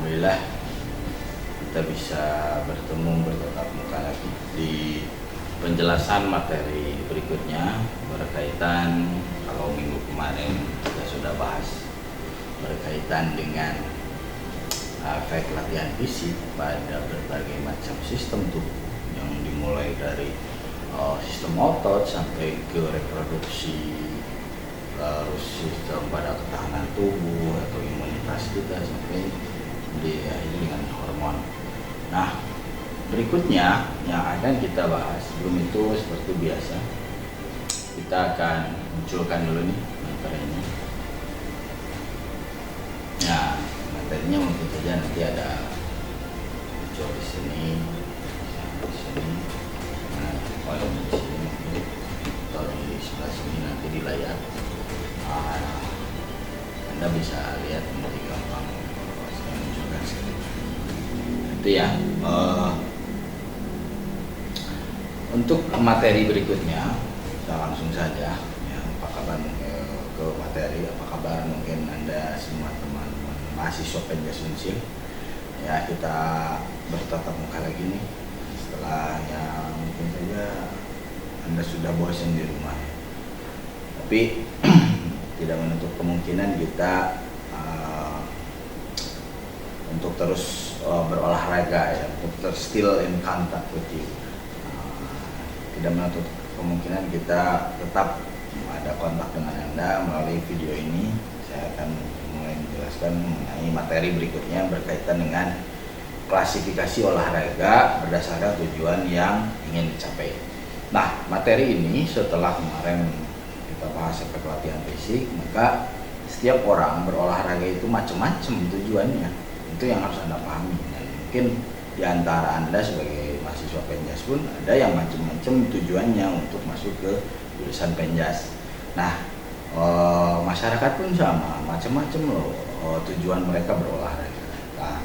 Alhamdulillah kita bisa bertatap muka lagi di penjelasan materi berikutnya berkaitan, kalau minggu kemarin kita sudah bahas berkaitan dengan efek latihan fisik pada berbagai macam sistem tubuh yang dimulai dari sistem otot sampai ke reproduksi, terus sistem pada ketahanan tubuh atau imunitas kita sampai diakhiri dengan hormon. Nah, berikutnya yang akan kita bahas sebelum itu seperti biasa kita akan munculkan dulu nih materinya. Nah, materinya mungkin saja nanti ada muncul di sini, nah, di sini mungkin, atau di sebelah sini nanti di layar. Anda bisa lihat nanti gampang saya munculkan sekali. Itu ya. Untuk materi berikutnya kita langsung saja ya, apa kabar ke materi, apa kabar mungkin Anda semua teman-teman mahasiswa Penjas Unsil ya, kita bertatap muka lagi nih setelah yang mungkin saja Anda sudah bosan di rumah ya. Tapi tidak menutup kemungkinan kita untuk terus berolahraga ya, untuk still in contact with you. Tidak menutup kemungkinan kita tetap ada kontak dengan Anda melalui video ini. Saya akan mulai menjelaskan mengenai materi berikutnya berkaitan dengan klasifikasi olahraga berdasarkan tujuan yang ingin dicapai. Nah, materi ini setelah kemarin kita bahas efek latihan fisik, maka setiap orang berolahraga itu macam-macam tujuannya. Itu yang harus Anda pahami. Dan mungkin di antara Anda sebagai mahasiswa Penjas pun ada yang macam-macam tujuannya untuk masuk ke jurusan Penjas. Nah, masyarakat pun sama, macam-macam loh tujuan mereka berolahraga. Nah,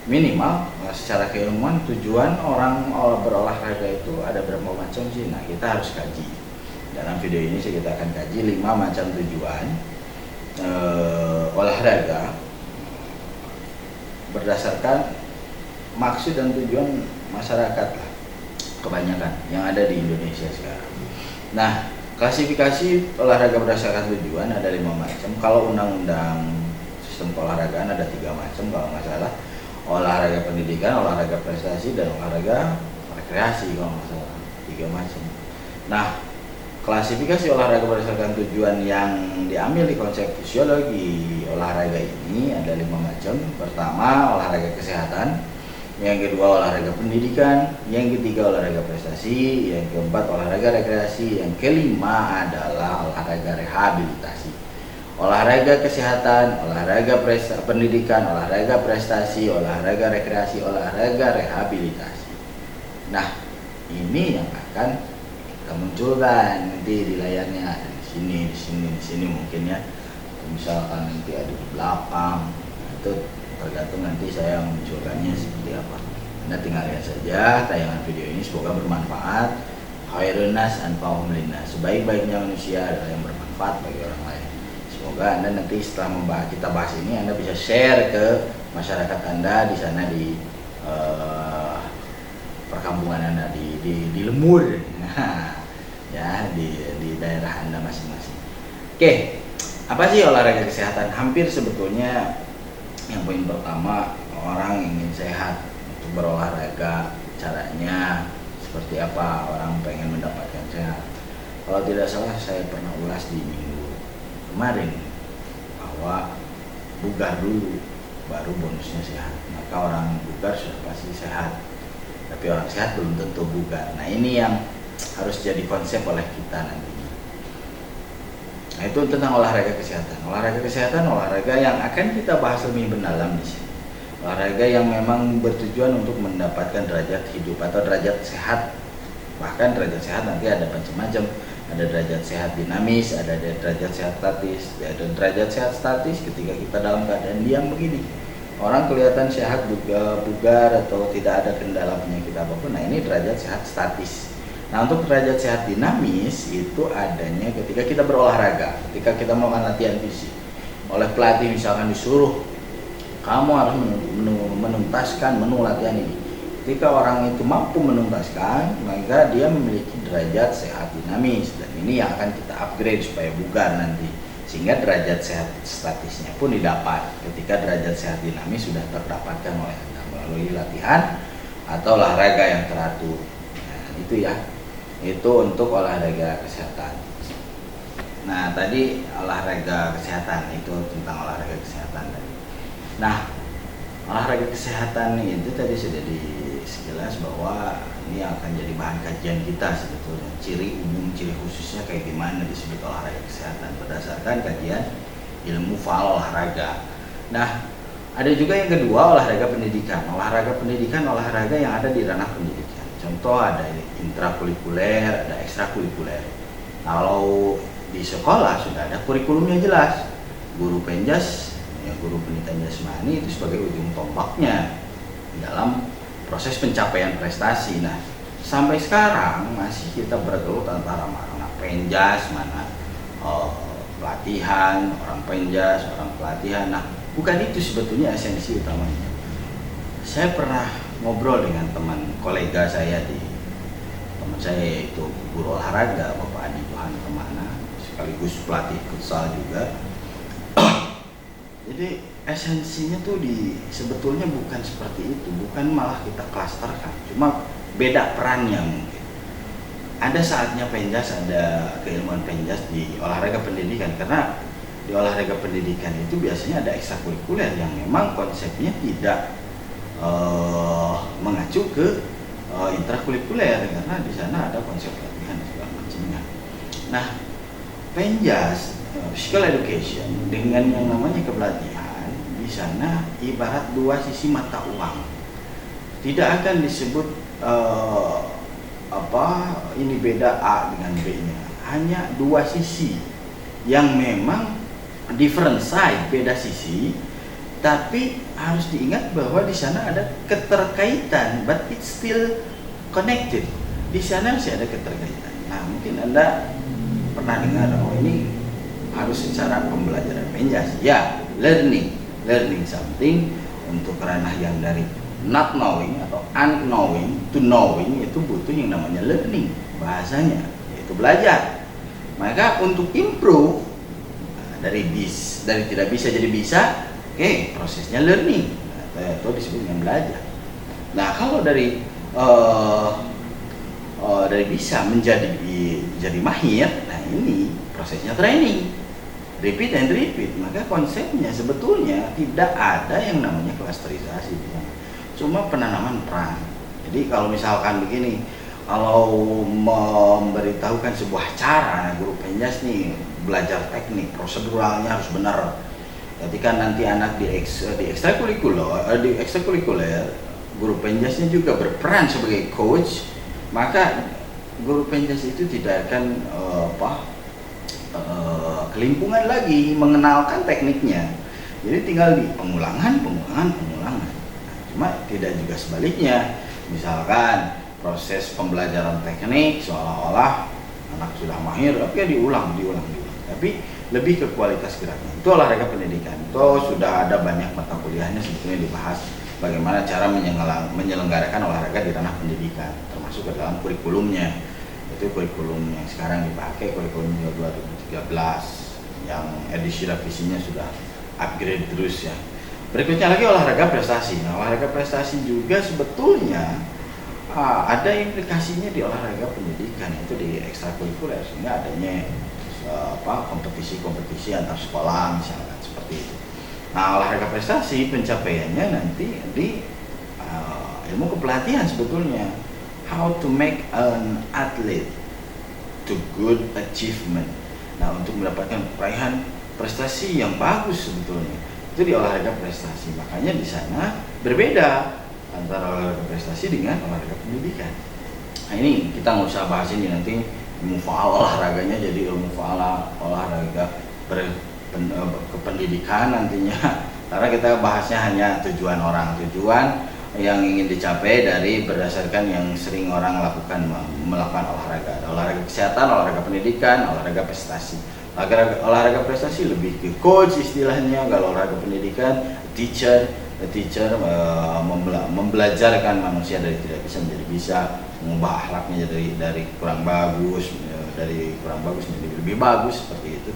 minimal secara keilmuan tujuan orang berolahraga itu ada berapa macam sih? Nah, kita harus kaji. Dalam video ini kita akan kaji 5 macam tujuan olahraga berdasarkan maksud dan tujuan masyarakat lah, kebanyakan yang ada di Indonesia sekarang. Nah, klasifikasi olahraga berdasarkan tujuan ada 5 macam. Kalau undang-undang sistem keolahragaan ada 3 macam kalau nggak salah. Olahraga pendidikan, olahraga prestasi, dan olahraga rekreasi kalau nggak salah, 3 macam. Nah, klasifikasi olahraga berdasarkan tujuan yang diambil di konsep fisiologi olahraga ini ada 5 macam. Pertama, olahraga kesehatan. Yang kedua, olahraga pendidikan. Yang ketiga, olahraga prestasi. Yang keempat, olahraga rekreasi. Yang kelima adalah olahraga rehabilitasi. Olahraga kesehatan, olahraga pendidikan, olahraga prestasi, olahraga rekreasi, olahraga rehabilitasi. Nah, ini yang akan kita munculkan nanti di layarnya, di sini mungkin ya. Misalkan nanti ada di belakang, itu tergantung nanti saya munculkannya seperti apa. Anda tinggal lihat saja tayangan video ini, semoga bermanfaat. Khairun nas anfa'uhum linnas, sebaik-baiknya manusia adalah yang bermanfaat bagi orang lain. Semoga Anda nanti setelah kita bahas ini, Anda bisa share ke masyarakat Anda di sana, di perkampungan Anda, di Lemur ya, di daerah Anda masing-masing. Oke, apa sih olahraga kesehatan? Hampir sebetulnya yang poin pertama, orang ingin sehat untuk berolahraga, caranya seperti apa orang pengen mendapatkan sehat. Kalau tidak salah saya pernah ulas di minggu kemarin bahwa bugar dulu baru bonusnya sehat. Maka orang bugar sudah pasti sehat, tapi orang sehat belum tentu bugar. Nah, ini yang harus jadi konsep oleh kita nanti. Nah, itu tentang olahraga kesehatan. Olahraga kesehatan, olahraga yang akan kita bahas lebih mendalam di sini. Olahraga yang memang bertujuan untuk mendapatkan derajat hidup atau derajat sehat. Bahkan derajat sehat nanti ada macam-macam. Ada derajat sehat dinamis, ada derajat sehat statis. Ada derajat sehat statis ketika kita dalam keadaan diam begini. Orang kelihatan sehat, bugar atau tidak ada kendala penyakit apapun. Nah, ini derajat sehat statis. Nah, untuk derajat sehat dinamis itu adanya ketika kita berolahraga, ketika kita melakukan latihan fisik. Oleh pelatih misalkan disuruh kamu harus menuntaskan menu latihan ini. Ketika orang itu mampu menuntaskan, maka dia memiliki derajat sehat dinamis, dan ini yang akan kita upgrade supaya bugar nanti, sehingga derajat sehat statisnya pun didapat ketika derajat sehat dinamis sudah terdapatkan oleh Anda melalui latihan atau olahraga yang teratur. Nah, itu ya, itu untuk olahraga kesehatan. Nah, tadi olahraga kesehatan itu tentang olahraga kesehatan tadi. Nah, olahraga kesehatan itu tadi sudah sekilas bahwa ini akan jadi bahan kajian kita sebetulnya, ciri umum, ciri khususnya kayak gimana disebut olahraga kesehatan berdasarkan kajian ilmu faal olahraga. Nah, ada juga yang kedua, olahraga pendidikan. Olahraga pendidikan, olahraga yang ada di ranah pendidikan. Contoh ada intrakurikuler, ada ekstrakurikuler. Kalau di sekolah sudah ada kurikulumnya jelas. Guru penjas, ya guru pendidikan jasmani itu sebagai ujung tombaknya dalam proses pencapaian prestasi. Nah, sampai sekarang masih kita bergelut antara mana penjas, mana pelatihan, orang penjas, orang pelatihan. Nah, bukan itu sebetulnya esensi utamanya. Saya pernah ngobrol dengan kolega saya teman saya yaitu guru olahraga, Bapak Adi Tuhan Kemana, sekaligus pelatih futsal juga. Jadi esensinya tuh sebetulnya bukan seperti itu, bukan malah kita klasterkan, cuma beda perannya mungkin. Ada saatnya penjas, ada keilmuan penjas di olahraga pendidikan, karena di olahraga pendidikan itu biasanya ada ekstrakurikuler yang memang konsepnya tidak mengacu ke intrakurikuler, karena di sana ada konsep latihan segala macamnya. Nah, penjas physical education dengan yang namanya kepelatihan di sana ibarat dua sisi mata uang. Tidak akan disebut ini beda A dengan B-nya. Hanya dua sisi yang memang different side, beda sisi, tapi harus diingat bahwa di sana ada keterkaitan, but it's still connected. Di sana masih ada keterkaitan. Nah, mungkin Anda pernah dengar, oh ini harus secara pembelajaran penjas, ya, learning something untuk ranah yang dari not knowing atau unknowing to knowing, itu butuh yang namanya learning, bahasanya yaitu belajar. Maka untuk improve dari tidak bisa jadi bisa, prosesnya learning, atau disebut dengan belajar. Nah, kalau dari bisa menjadi mahir, nah ini prosesnya training. Repeat and repeat. Maka konsepnya sebetulnya tidak ada yang namanya klasterisasi di sana. Cuma penanaman peran. Jadi kalau misalkan begini, kalau memberitahukan sebuah cara, guru penjas nih belajar teknik, proseduralnya harus benar. Ketika nanti anak di ekstrakurikuler, guru penjasnya juga berperan sebagai coach, maka guru penjas itu tidak akan kelimpungan lagi mengenalkan tekniknya. Jadi tinggal di pengulangan. Nah, cuma tidak juga sebaliknya. Misalkan proses pembelajaran teknik seolah-olah anak sudah mahir, diulang. Tapi lebih ke kualitas geraknya. Itu olahraga pendidikan. Itu sudah ada banyak mata kuliahnya sebetulnya dibahas bagaimana cara menyelenggarakan olahraga di ranah pendidikan, termasuk ke dalam kurikulumnya. Itu kurikulum yang sekarang dipakai, kurikulum 2013 yang edisi revisinya sudah upgrade terus ya. Berikutnya lagi olahraga prestasi. Nah, olahraga prestasi juga sebetulnya ada implikasinya di olahraga pendidikan, itu di ekstrakurikuler, sehingga adanya kompetisi antar sekolah misalkan seperti itu. Nah, olahraga prestasi pencapaiannya nanti di ilmu kepelatihan sebetulnya. How to make an athlete to good achievement. Nah, untuk mendapatkan prestasi yang bagus sebetulnya itu di olahraga prestasi. Makanya di sana berbeda antara olahraga prestasi dengan olahraga pendidikan. Nah, ini kita nggak usah bahas ini, nanti ilmu faal olahraganya jadi ilmu faal olahraga kependidikan nantinya, karena kita bahasnya hanya tujuan yang ingin dicapai dari berdasarkan yang sering orang melakukan olahraga. Ada olahraga kesehatan, olahraga pendidikan, olahraga prestasi. Olahraga prestasi lebih ke coach istilahnya, kalau olahraga pendidikan teacher, teacher, membelajarkan manusia dari tidak bisa menjadi bisa, mengubah akhlaknya dari kurang bagus, menjadi lebih bagus, seperti itu.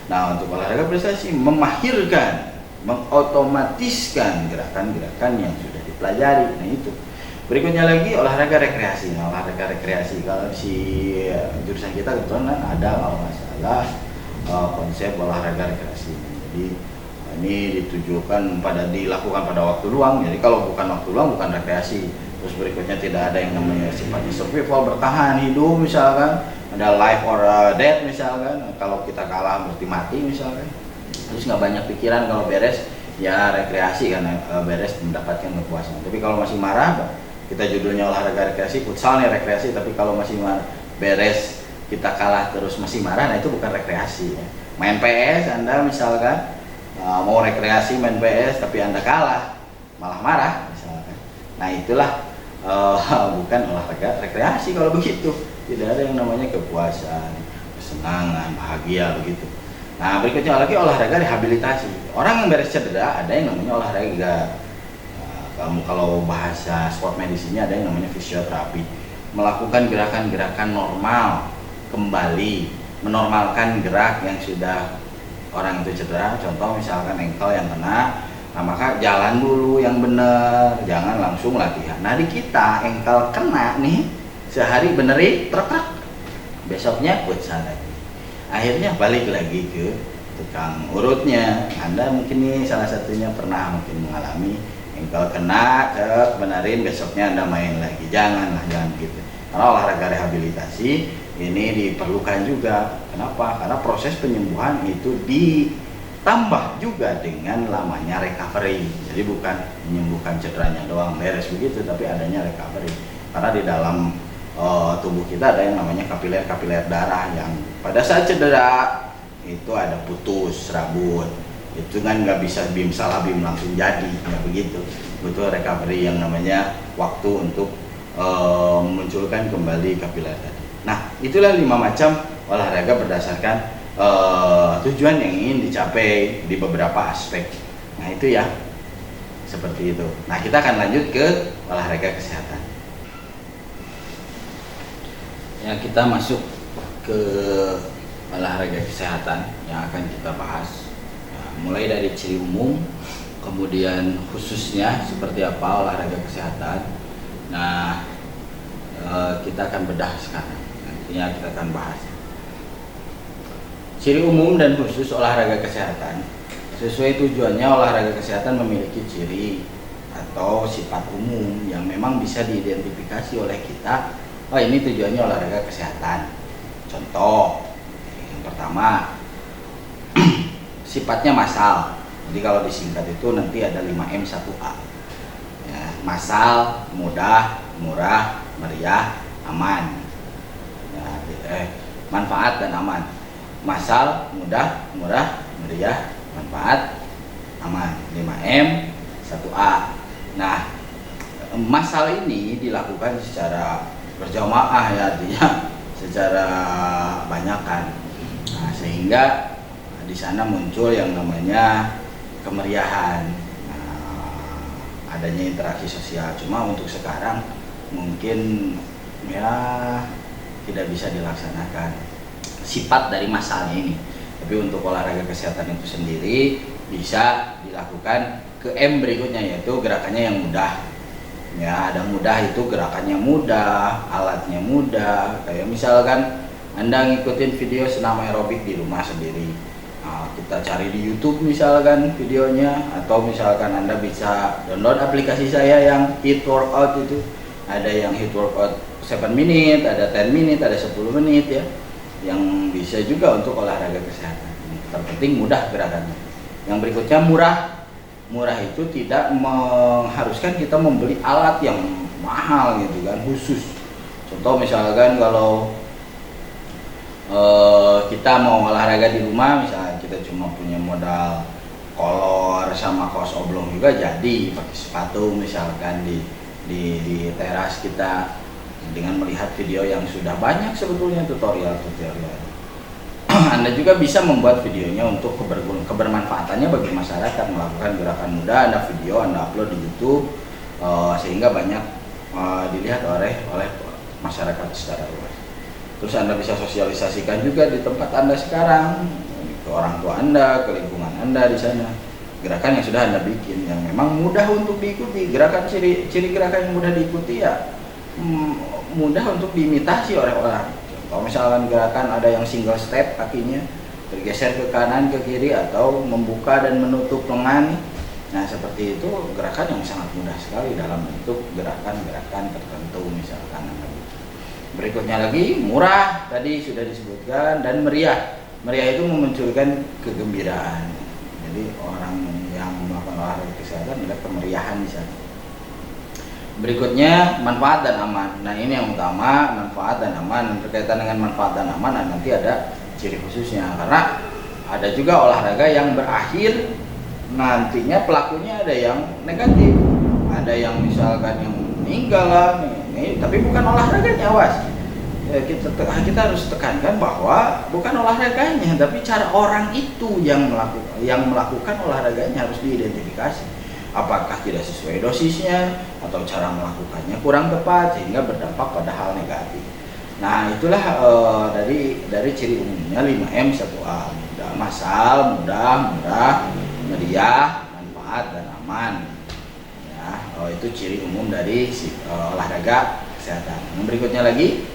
Nah, untuk olahraga prestasi memahirkan, mengotomatiskan gerakan-gerakan yang sudah dipelajari. Nah, itu. Berikutnya lagi olahraga rekreasi. Nah, olahraga rekreasi kalau si jurusan kita kebetulan ada kalau nggak salah konsep olahraga rekreasi. Jadi ini ditujukan dilakukan pada waktu luang. Jadi kalau bukan waktu luang bukan rekreasi. Terus berikutnya tidak ada yang namanya sifatnya survival, bertahan hidup misalkan, ada life or death misalkan. Kalau kita kalah berarti mati misalkan. Terus nggak banyak pikiran, kalau beres ya rekreasi karena beres mendapatkan kepuasan. Tapi kalau masih marah, kita judulnya olahraga rekreasi, futsal nih rekreasi, tapi kalau masih beres kita kalah terus masih marah, nah itu bukan rekreasi ya. Main PS Anda misalkan mau rekreasi main PS tapi Anda kalah malah marah misalkan, nah itulah bukan olahraga rekreasi. Kalau begitu tidak ada yang namanya kepuasan, kesenangan, bahagia begitu. Nah, berikutnya lagi olahraga rehabilitasi. Orang yang beres cedera ada yang namanya olahraga, kalau bahasa sport medisinya ada yang namanya fisioterapi, melakukan gerakan-gerakan normal kembali, menormalkan gerak yang sudah orang itu cedera. Contoh misalkan engkel yang kena, nah maka jalan dulu yang benar, jangan langsung latihan. Nah, di kita engkel kena nih, sehari benerin truk, besoknya futsal lagi, akhirnya balik lagi ke tukang urutnya. Anda mungkin nih salah satunya pernah mungkin mengalami engkel kena, benerin, besoknya Anda main lagi. Jangan gitu. Karena olahraga rehabilitasi ini diperlukan juga. Kenapa? Karena proses penyembuhan itu ditambah juga dengan lamanya recovery. Jadi bukan menyembuhkan cederanya doang beres begitu, tapi adanya recovery. Karena di dalam tubuh kita ada yang namanya kapiler darah yang pada saat cedera itu ada putus rambut. Itu kan nggak bisa bim salah bim langsung jadi, nggak begitu. Butuh recovery yang namanya waktu untuk memunculkan kembali kapiler tadi. Nah, itulah 5 macam olahraga berdasarkan tujuan yang ingin dicapai di beberapa aspek. Nah, itu ya, seperti itu. Nah, kita akan lanjut ke olahraga kesehatan. Ya, kita masuk ke olahraga kesehatan yang akan kita bahas. Mulai dari ciri umum, kemudian khususnya seperti apa olahraga kesehatan. Nah, kita akan bedah sekarang. Nantinya kita akan bahas ciri umum dan khusus olahraga kesehatan. Sesuai tujuannya, olahraga kesehatan memiliki ciri atau sifat umum yang memang bisa diidentifikasi oleh kita. Oh, ini tujuannya olahraga kesehatan. Contoh, yang pertama, sifatnya massal. Jadi kalau disingkat itu nanti ada 5M1A. Ya, massal, mudah, murah, meriah, aman. Ya, manfaat dan aman. Massal, mudah, murah, meriah, manfaat, aman. 5M1A. Nah, massal ini dilakukan secara berjamaah, ya, artinya secara banyakan. Nah, sehingga di sana muncul yang namanya kemeriahan, adanya interaksi sosial. Cuma untuk sekarang mungkin ya tidak bisa dilaksanakan sifat dari masalnya ini. Tapi untuk olahraga kesehatan itu sendiri bisa dilakukan ke M berikutnya, yaitu gerakannya yang mudah. Ya, ada mudah itu gerakannya mudah, alatnya mudah. Kayak misalkan Anda ngikutin video senam aerobik di rumah sendiri. Nah, kita cari di YouTube misalkan videonya, atau misalkan Anda bisa download aplikasi saya yang Hit Workout itu. Ada yang Hit Workout 7 menit, ada 10 menit, ada 10 menit ya. Yang bisa juga untuk olahraga kesehatan. Terpenting mudah gerakannya. Yang berikutnya murah. Murah itu tidak mengharuskan kita membeli alat yang mahal gitu kan, khusus. Contoh misalkan kalau kita mau olahraga di rumah, misalnya kita cuma punya modal kolor sama kaos oblong juga jadi, pakai sepatu misalkan di teras kita dengan melihat video yang sudah banyak sebetulnya tutorial Anda juga bisa membuat videonya untuk kebermanfaatannya bagi masyarakat, melakukan gerakan mudah, Anda video, Anda upload di YouTube, sehingga banyak dilihat oleh masyarakat secara luas. Terus Anda bisa sosialisasikan juga di tempat Anda sekarang, ke orang tua Anda, ke lingkungan Anda di sana. Gerakan yang sudah Anda bikin yang memang mudah untuk diikuti. Gerakan ciri gerakan yang mudah diikuti ya mudah untuk diimitasi oleh orang. Kalau misalkan gerakan ada yang single step, kakinya bergeser ke kanan ke kiri atau membuka dan menutup lengan. Nah, seperti itu gerakan yang sangat mudah sekali dalam bentuk gerakan-gerakan tertentu misalkan. Berikutnya lagi, murah tadi sudah disebutkan, dan meriah. Meriah itu memunculkan kegembiraan. Jadi orang yang melakukan olahraga kesehatan ada kemeriahan di sana. Berikutnya, manfaat dan aman. Nah, ini yang utama, manfaat dan aman. Berkaitan dengan manfaat dan aman, nanti ada ciri khususnya. Karena ada juga olahraga yang berakhir nantinya pelakunya ada yang negatif. Ada yang misalkan yang meninggal lah, tapi bukan olahraganya, awas. Kita harus tekankan bahwa bukan olahraganya, tapi cara orang itu yang melakukan olahraganya harus diidentifikasi. Apakah tidak sesuai dosisnya atau cara melakukannya kurang tepat sehingga berdampak pada hal negatif. Nah, itulah dari ciri umumnya 5M 1A. Massal, mudah, murah, meriah, manfaat, dan aman. Itu ciri umum dari olahraga kesehatan. Yang berikutnya lagi,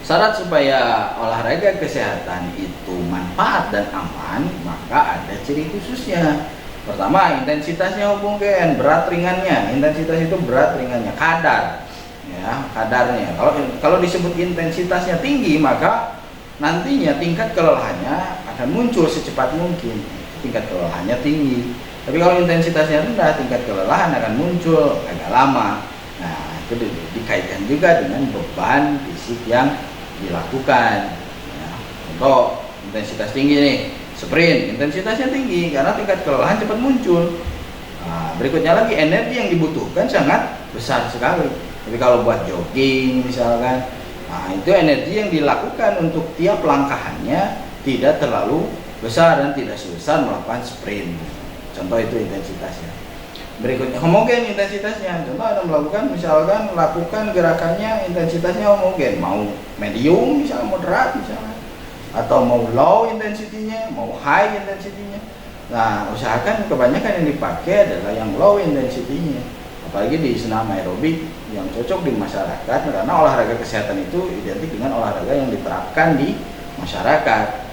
syarat supaya olahraga kesehatan itu manfaat dan aman, maka ada ciri khususnya. Pertama, intensitasnya mungkin berat ringannya. Intensitas itu berat ringannya, kadar, ya, kadarnya. Kalau disebut intensitasnya tinggi, maka nantinya tingkat kelelahannya akan muncul secepat mungkin. Tingkat kelelahannya tinggi. Tapi kalau intensitasnya rendah, tingkat kelelahan akan muncul agak lama. Nah, itu dikaitkan juga dengan beban fisik yang dilakukan. Ya, untuk intensitas tinggi nih, sprint, intensitasnya tinggi karena tingkat kelelahan cepat muncul. Nah, berikutnya lagi, energi yang dibutuhkan sangat besar sekali. Tapi kalau buat jogging misalkan, nah itu energi yang dilakukan untuk tiap langkahannya tidak terlalu besar dan tidak sebesar melakukan sprint. Contoh itu intensitasnya. Berikutnya homogen intensitasnya. Contoh Anda lakukan gerakannya intensitasnya homogen, mau medium misalnya, moderat misalnya, atau mau low intensity-nya, mau high intensity-nya. Nah, usahakan kebanyakan yang dipakai adalah yang low intensity-nya. Apalagi di senam aerobik yang cocok di masyarakat, karena olahraga kesehatan itu identik dengan olahraga yang diterapkan di masyarakat.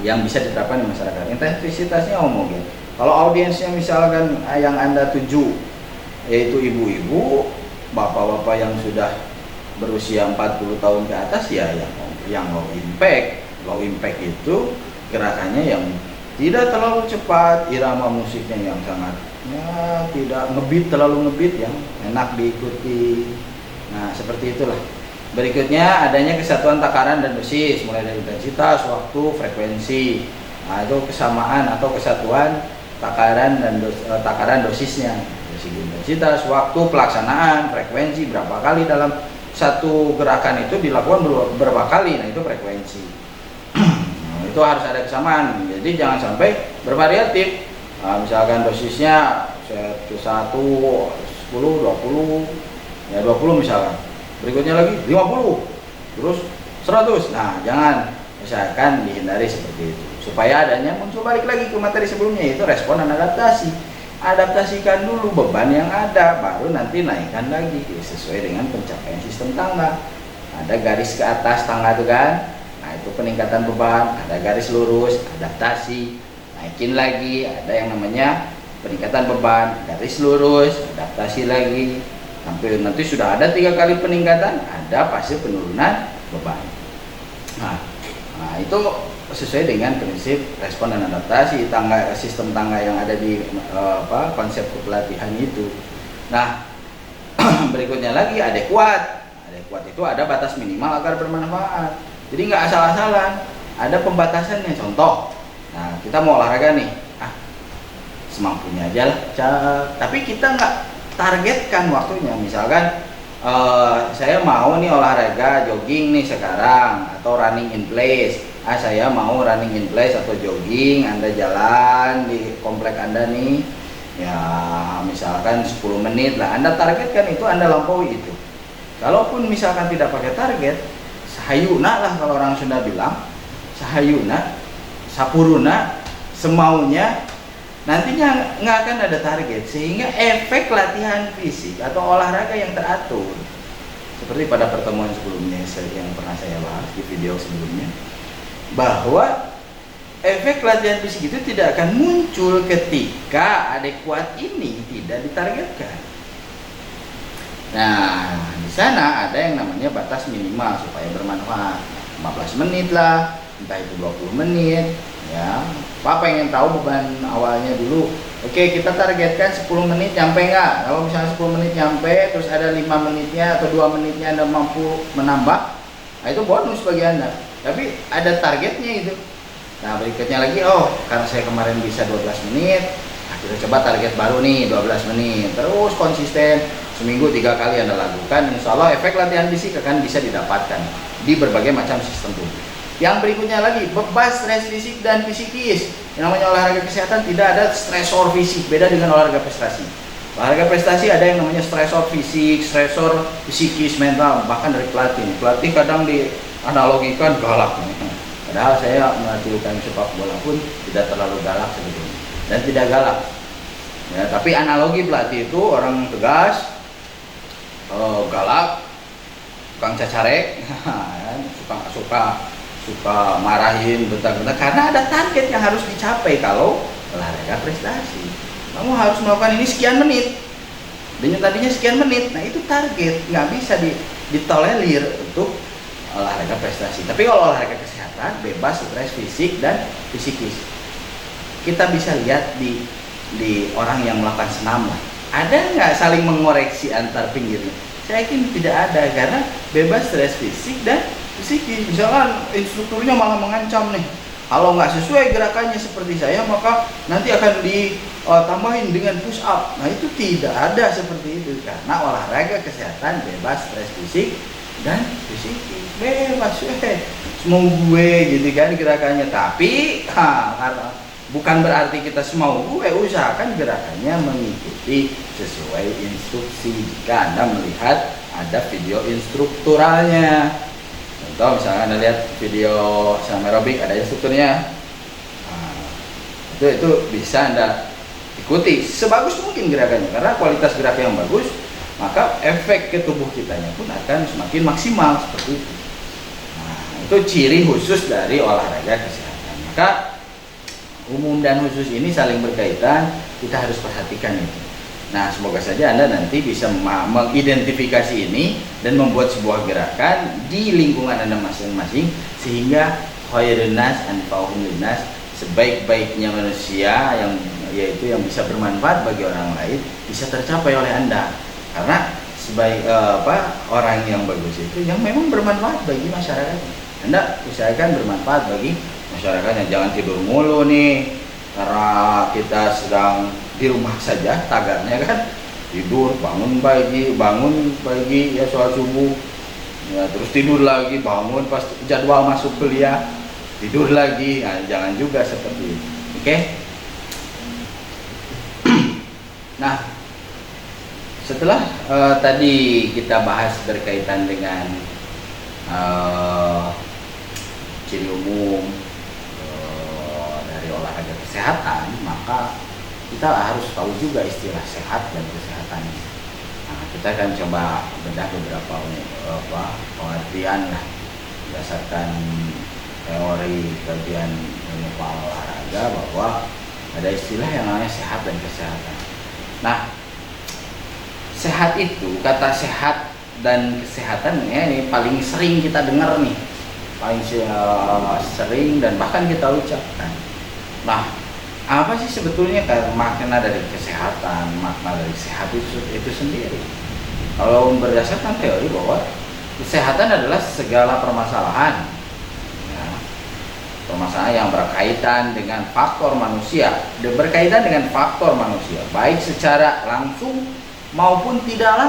Yang bisa diterapkan di masyarakat. Intensitasnya homogen. Kalau audiensnya misalkan yang Anda tuju yaitu ibu-ibu, bapak-bapak yang sudah berusia 40 tahun ke atas, ya yang low impact. Low impact itu gerakannya yang tidak terlalu cepat, irama musiknya yang sangat tidak terlalu ngebeat, yang enak diikuti. Nah, seperti itulah. Berikutnya, adanya kesatuan takaran dan dosis, mulai dari intensitas, waktu, frekuensi. Nah, itu kesamaan atau kesatuan takaran dosisnya. Dosis intensitas, waktu, pelaksanaan, frekuensi, berapa kali dalam satu gerakan itu dilakukan berapa kali. Nah, itu frekuensi. Nah, itu harus ada kesamaan. Jadi jangan sampai bervariatif. Nah, misalkan dosisnya set ke 1, 10, 20, ya 20 misalkan. Berikutnya lagi 50, terus 100. Nah, jangan, usahakan dihindari seperti itu supaya adanya muncul, balik lagi ke materi sebelumnya, yaitu respon dan adaptasi. Adaptasikan dulu beban yang ada, baru nanti naikkan lagi sesuai dengan pencapaian sistem tangga. Ada garis ke atas tangga itu kan, nah itu peningkatan beban. Ada garis lurus, adaptasi, naikin lagi. Ada yang namanya peningkatan beban, garis lurus, adaptasi lagi. Sampai nanti sudah ada 3 kali peningkatan, ada fase penurunan beban. Nah, itu sesuai dengan prinsip respon dan adaptasi sistem tangga yang ada di konsep kepelatihan itu. Nah, berikutnya lagi adekuat. Adekuat itu ada batas minimal agar bermanfaat. Jadi nggak asal-asalan, ada pembatasannya. Contoh, nah kita mau olahraga nih, semampunya aja lah. Tapi kita nggak targetkan waktunya. Misalkan saya mau nih olahraga jogging nih sekarang atau running in place. saya mau running in place atau jogging, Anda jalan di komplek Anda nih, ya misalkan 10 menit lah, Anda targetkan itu, Anda lampaui itu. Kalaupun misalkan tidak pakai target, sahayuna lah kalau orang Sunda bilang, sahayuna, sapuruna, semaunya, nantinya nggak akan ada target, sehingga efek latihan fisik atau olahraga yang teratur, seperti pada pertemuan sebelumnya yang pernah saya bahas di video sebelumnya, bahwa efek latihan fisik itu tidak akan muncul ketika adekuat ini tidak ditargetkan. Nah, di sana ada yang namanya batas minimal supaya bermanfaat. 15 menit lah, entah itu 20 menit, ya. Pak pengen tahu beban awalnya dulu. Oke, kita targetkan 10 menit nyampe nggak? Kalau misalnya 10 menit nyampe, terus ada 5 menitnya atau 2 menitnya Anda mampu menambah, nah itu bonus bagi Anda. Tapi ada targetnya itu. Nah, berikutnya lagi, oh karena saya kemarin bisa 12 menit, nah kita coba target baru nih 12 menit. Terus konsisten, seminggu 3 kali Anda lakukan, insya Allah efek latihan fisik akan bisa didapatkan di berbagai macam sistem tubuh. Yang berikutnya lagi, bebas stres fisik dan psikis. Yang namanya olahraga kesehatan tidak ada stresor fisik, beda dengan olahraga prestasi. Olahraga prestasi ada yang namanya stresor fisik, stresor psikis, mental, bahkan dari pelatih. Pelatih kadang dianalogikan galak. Padahal saya melatih UKM sepak bola pun tidak terlalu galak sebetulnya, dan tidak galak. Ya, tapi analogi pelatih itu orang tegas, galak, tukang cacarek, suka marahin, bentak-bentak, karena ada target yang harus dicapai. Kalau olahraga prestasi, kamu harus melakukan ini sekian menit, dan tadinya sekian menit. Nah itu target, nggak bisa ditolerir untuk olahraga prestasi. Tapi kalau olahraga kesehatan, bebas stres fisik dan psikis. Kita bisa lihat di orang yang melakukan senam lah, ada nggak saling mengoreksi antar pinggirnya? Saya yakin tidak ada, karena bebas stres fisik dan psikis. Misalkan instrukturnya malah mengancam nih, kalau nggak sesuai gerakannya seperti saya, maka nanti akan ditambahin dengan push up. Nah itu tidak ada seperti itu, karena olahraga kesehatan bebas stres fisik dan psikis, bebas semau gue gitu kan gerakannya. Tapi karena bukan berarti kita semau gue, usahakan gerakannya mengikuti sesuai instruksi. Jika Anda melihat ada video instrukturalnya, contoh misalnya Anda lihat video senam aerobik ada instrukturnya, itu bisa Anda ikuti sebagus mungkin gerakannya, karena kualitas gerak yang bagus, maka efek ke tubuh kitanya pun akan semakin maksimal seperti itu. Nah, itu ciri khusus dari olahraga kesehatan. Maka umum dan khusus ini saling berkaitan, kita harus perhatikan itu. Nah, semoga saja Anda nanti bisa mengidentifikasi ini dan membuat sebuah gerakan di lingkungan Anda masing-masing, sehingga khairun nas anfa'uhum linnas, sebaik-baiknya manusia yaitu yang bisa bermanfaat bagi orang lain, bisa tercapai oleh Anda. Karena orang yang bagus itu yang memang bermanfaat bagi masyarakat. Anda usahakan bermanfaat bagi masyarakatnya, jangan tidur mulu nih, karena kita sedang di rumah saja, tagarnya kan tidur, bangun pagi ya sholat subuh, ya terus tidur lagi, bangun pas jadwal masuk kuliah, tidur lagi. Nah, jangan juga seperti itu. Oke? Nah, setelah tadi kita bahas berkaitan dengan ciri umum dari olahraga kesehatan, maka kita harus tahu juga istilah sehat dan kesehatan. Nah, kita akan coba bedah beberapa pengertian lah berdasarkan teori kajian ilmu olahraga, bahwa ada istilah yang namanya sehat dan kesehatan. Nah, sehat itu, kata sehat dan kesehatan ini paling sering kita dengar nih, paling sering dan bahkan kita ucapkan. Nah, apa sih sebetulnya makna dari kesehatan, makna dari sehat itu sendiri? Kalau berdasarkan teori bahwa kesehatan adalah segala permasalahan, ya, permasalahan yang berkaitan dengan faktor manusia, baik secara langsung maupun tidak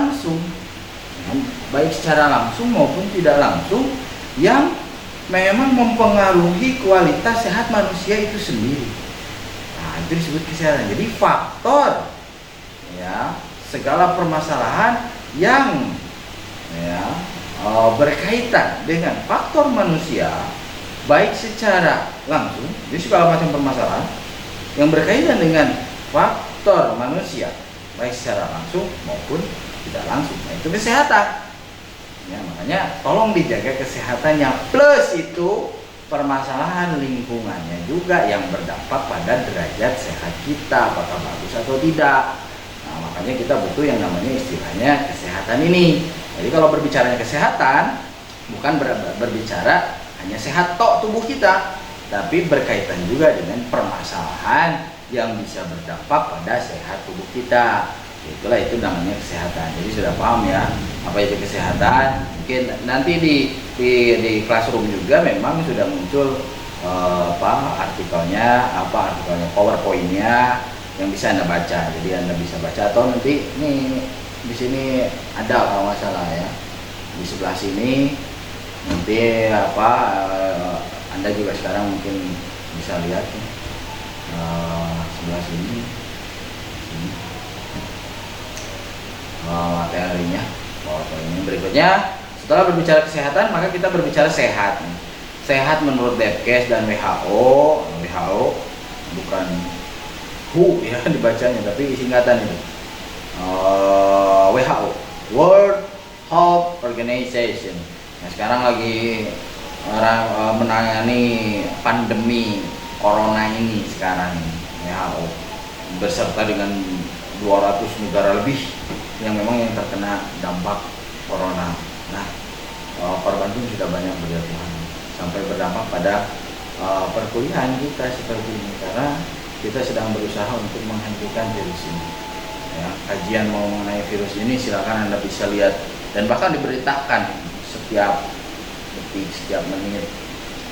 langsung, yang memang mempengaruhi kualitas sehat manusia itu sendiri. Nah, itu disebut kesehatan. Jadi faktor ya segala permasalahan yang ya berkaitan dengan faktor manusia baik secara langsung, jadi segala macam permasalahan yang berkaitan dengan faktor manusia baik secara langsung maupun tidak langsung. Nah, itu kesehatan. Ya, makanya tolong dijaga kesehatannya, plus itu permasalahan lingkungannya juga yang berdampak pada derajat sehat kita, apakah bagus atau tidak. Nah, makanya kita butuh yang namanya istilahnya kesehatan ini. Jadi kalau berbicaranya kesehatan, bukan berbicara hanya sehat tok tubuh kita, tapi berkaitan juga dengan permasalahan yang bisa berdampak pada sehat tubuh kita. Itulah itu namanya kesehatan. Jadi sudah paham ya apa itu kesehatan. Mungkin nanti di classroom juga memang sudah muncul artikelnya PowerPoint-nya yang bisa Anda baca. Jadi Anda bisa baca, atau nanti ini di sini ada kalau nggak salah ya. Di sebelah sini nanti Anda juga sekarang mungkin bisa lihat sebelah sini. Materinya. Berikutnya, setelah berbicara kesehatan, maka kita berbicara sehat. Sehat menurut Depkes dan WHO bukan WHO ya dibacanya, tapi singkatan itu. WHO, World Health Organization. Nah, sekarang lagi orang menangani pandemi corona ini sekarang, WHO beserta dengan 200 negara lebih yang memang yang terkena dampak corona. Nah, korban pun sudah banyak berjatuhan sampai berdampak pada perkuliahan kita seperti ini, karena kita sedang berusaha untuk menghentikan virus ini. Ya, kajian mengenai virus ini silakan Anda bisa lihat, dan bahkan diberitakan setiap detik, setiap menit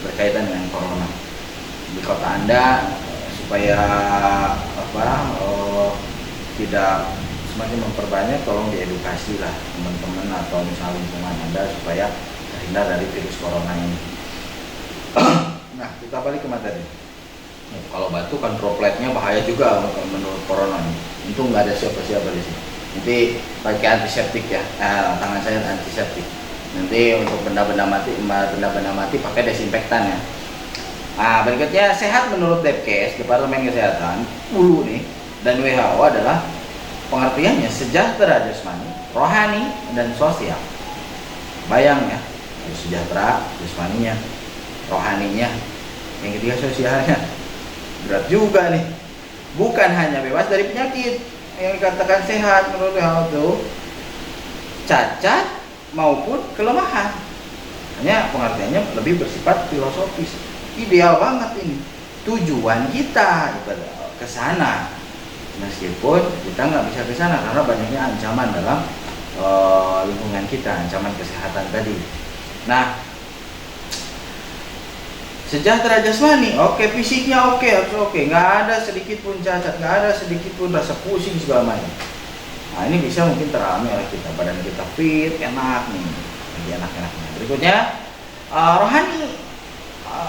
berkaitan dengan corona di kota Anda, supaya tidak semakin memperbanyak. Tolong diedukasi lah teman-teman atau misalnya lingkungan Anda supaya terhindar dari virus corona ini. Nah, kita balik ke materi. Kalau batuk kan dropletnya bahaya juga menurut corona ini. Untung nggak ada siapa-siapa di sini. Nanti pakai antiseptik ya. Tangan saya antiseptik. Nanti untuk benda-benda mati pakai desinfektan ya. Nah, berikutnya, sehat menurut Depkes, Departemen Kesehatan dulu nih, dan WHO adalah pengertiannya sejahtera jasmani, rohani, dan sosial. Bayang ya, sejahtera jasmaninya, rohaninya, yang ketiga sosialnya. Berat juga nih. Bukan hanya bebas dari penyakit yang dikatakan sehat menurut WHO itu, cacat maupun kelemahan. Hanya pengertiannya lebih bersifat filosofis. Ideal banget ini. Tujuan kita ke sana. Meskipun kita nggak bisa ke sana karena banyaknya ancaman dalam lingkungan kita, ancaman kesehatan tadi. Nah, sejahtera jasmani, oke, fisiknya oke, nggak ada sedikit pun cacat, nggak ada sedikit pun rasa pusing segala macam. Nah, ini bisa mungkin teralami oleh kita, badan kita fit, enak nih, lagi enak-enaknya. Berikutnya, rohani,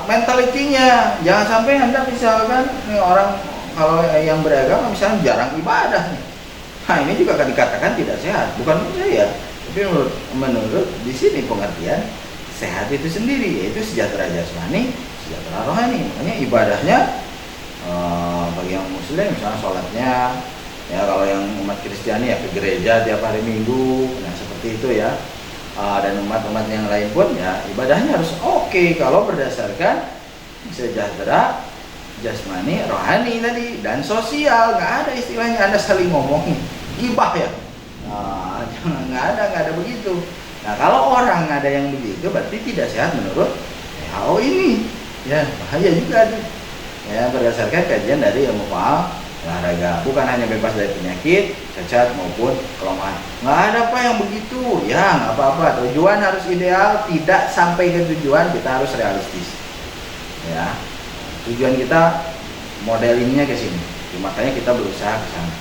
mentalitinya, jangan sampai Anda misalkan nih orang kalau yang beragama misalnya jarang ibadah nih. Nah, ini juga akan dikatakan tidak sehat. Bukan menurut saya, tapi menurut di sini pengertian sehat itu sendiri, yaitu sejahtera jasmani, sejahtera rohani. Makanya ibadahnya bagi yang muslim misalnya sholatnya, ya kalau yang umat Kristiani ya ke gereja tiap hari Minggu, nah seperti itu ya. Dan umat-umat yang lain pun ya ibadahnya harus oke kalau berdasarkan sejahtera jasmani, rohani tadi, dan sosial. Nggak ada istilahnya Anda saling ngomongin gibah ya, nggak ada begitu. Nah, kalau orang ada yang begitu berarti tidak sehat menurut WHO ini ya, bahaya juga tuh ya, berdasarkan kajian dari ilmu olahraga. Bukan hanya bebas dari penyakit, cacat maupun kelemahan, nggak ada apa yang begitu ya, nggak apa-apa. Tujuan harus ideal, tidak sampai ke tujuan kita harus realistis ya. Tujuan kita modelinnya ke sini, makanya kita berusaha ke sana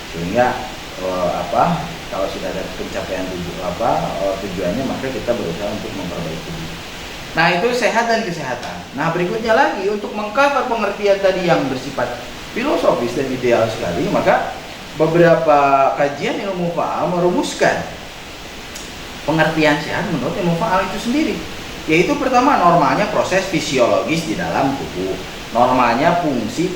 sehingga kalau sudah ada pencapaian tujuannya, maka kita berusaha untuk memperbaiki diri. Nah, itu sehat dan kesehatan. Nah, berikutnya lagi untuk mengcover pengertian tadi yang bersifat filosofis dan ideal sekali, maka beberapa kajian ilmu faal merumuskan pengertian sehat menurut ilmu faal itu sendiri. Yaitu pertama, normalnya proses fisiologis di dalam tubuh. Normalnya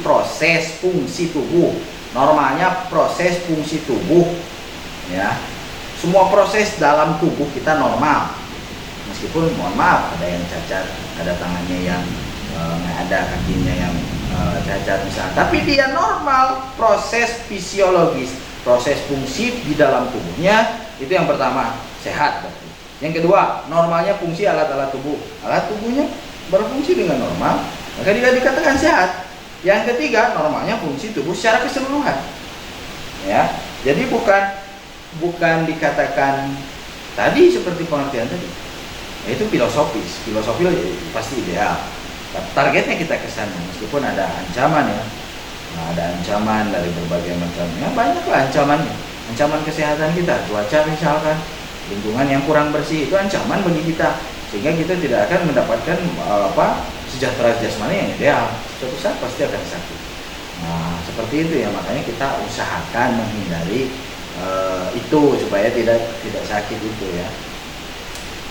proses fungsi tubuh. Normalnya proses fungsi tubuh. Ya. Semua proses dalam tubuh kita normal. Meskipun mohon maaf ada yang cacat, ada tangannya yang nggak ada, kakinya yang cacat misalnya, tapi dia normal, proses fisiologis, proses fungsi di dalam tubuhnya itu yang pertama sehat berarti. Yang kedua, normalnya fungsi alat-alat tubuh, alat tubuhnya berfungsi dengan normal, maka dia dikatakan sehat. Yang ketiga, normalnya fungsi tubuh secara keseluruhan. Ya, jadi bukan dikatakan tadi seperti pengertian tadi. Itu filosofis, filosofi pasti ideal. Targetnya kita ke sana, meskipun ada ancaman ya. Nah, ada ancaman dari berbagai macam, ya banyaklah ancamannya. Ancaman kesehatan kita, cuaca misalkan, lingkungan yang kurang bersih itu ancaman bagi kita, sehingga kita tidak akan mendapatkan sejahtera jasmani yang ideal. Suatu saat pasti akan sakit. Nah, seperti itu ya, makanya kita usahakan menghindari itu supaya tidak sakit itu ya.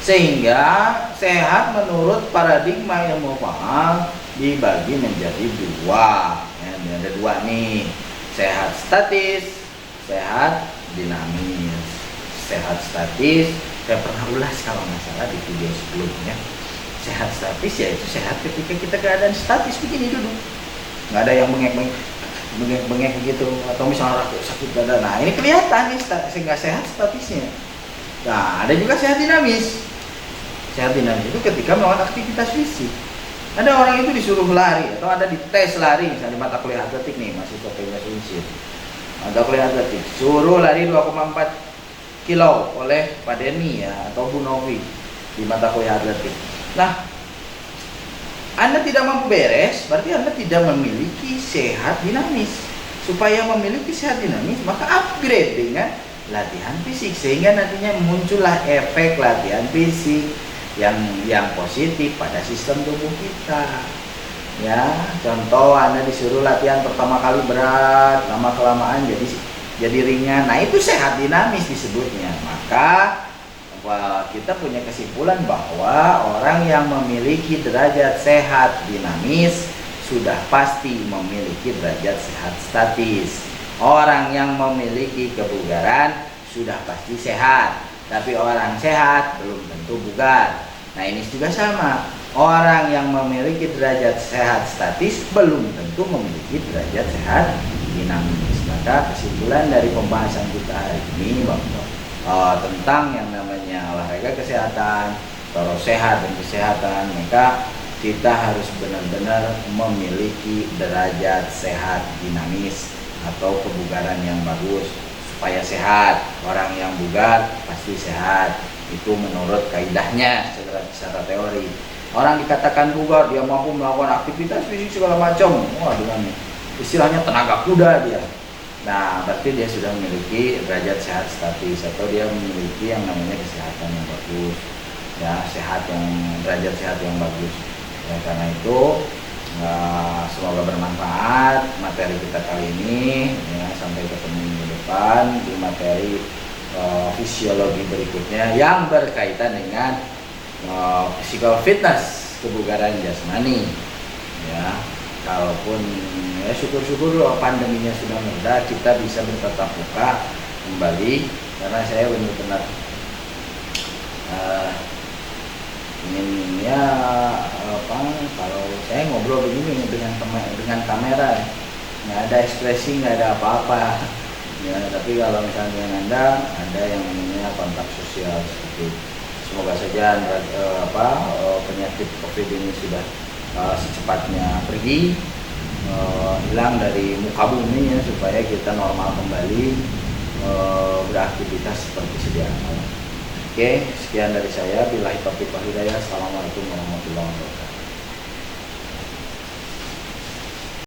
Sehingga sehat menurut paradigma ilmu faal dibagi menjadi dua. Ya, ada dua nih, sehat statis, sehat dinamis. Sehat statis, saya pernah ulas kalau nggak salah di video sebelumnya. Sehat statis yaitu sehat ketika kita keadaan statis begini duduk, nggak ada yang bengek gitu, atau misalnya sakit dada. Nah, ini kelihatan nih sehingga sehat statisnya. Nah, ada juga sehat dinamis. Sehat dinamis itu ketika melakukan aktivitas fisik. Ada orang itu disuruh lari atau ada di tes lari, misalnya di mata kuliah atletik nih, masih topengnya Sunsir. Mata kuliah atletik, suruh lari 2,4 kilo oleh Pak Denny ya, atau Bu Novi di mata kuliah atletik. Nah, Anda tidak mampu beres, berarti Anda tidak memiliki sehat dinamis. Supaya memiliki sehat dinamis, maka upgrade dengan latihan fisik, sehingga nantinya muncullah efek latihan fisik yang positif pada sistem tubuh kita. Ya, contoh Anda disuruh latihan pertama kali berat, lama kelamaan jadi ringan. Nah, itu sehat dinamis disebutnya. Maka kita punya kesimpulan bahwa orang yang memiliki derajat sehat dinamis sudah pasti memiliki derajat sehat statis. Orang yang memiliki kebugaran sudah pasti sehat, tapi orang sehat belum tentu bugar. Nah, ini juga sama. Orang yang memiliki derajat sehat statis belum tentu memiliki derajat sehat dinamis. Maka kesimpulan dari pembahasan kita hari ini bahwa tentang yang namanya olahraga kesehatan, atau sehat dan kesehatan, maka kita harus benar-benar memiliki derajat sehat dinamis atau kebugaran yang bagus supaya sehat. Orang yang bugar pasti sehat, itu menurut kaidahnya secara teori. Orang dikatakan bugar, dia mampu melakukan aktivitas fisik segala macam, wah dengan istilahnya tenaga kuda dia. Nah, berarti dia sudah memiliki derajat sehat statis, atau dia memiliki yang namanya kesehatan yang bagus, ya, derajat sehat yang bagus. Ya, karena itu semoga bermanfaat materi kita kali ini. Ya, sampai ketemu minggu depan di materi fisiologi berikutnya yang berkaitan dengan physical fitness, kebugaran jasmani. Ya, kalaupun ya syukur-syukur pandeminya sudah mereda, kita bisa bertatap muka kembali, karena saya benar-benar ingin ya kalau saya ngobrol begini dengan kamera nggak ada ekspresi, nggak ada apa-apa ya, tapi kalau misalnya dengan Anda ada yang namanya kontak sosial seperti itu. Semoga saja penyakit COVID ini sudah secepatnya pergi, hilang dari muka bumi ya, supaya kita normal kembali beraktivitas seperti sedia kala. Oke, sekian dari saya. Billahi taufiq wal hidayah. Assalamualaikum warahmatullahi wabarakatuh.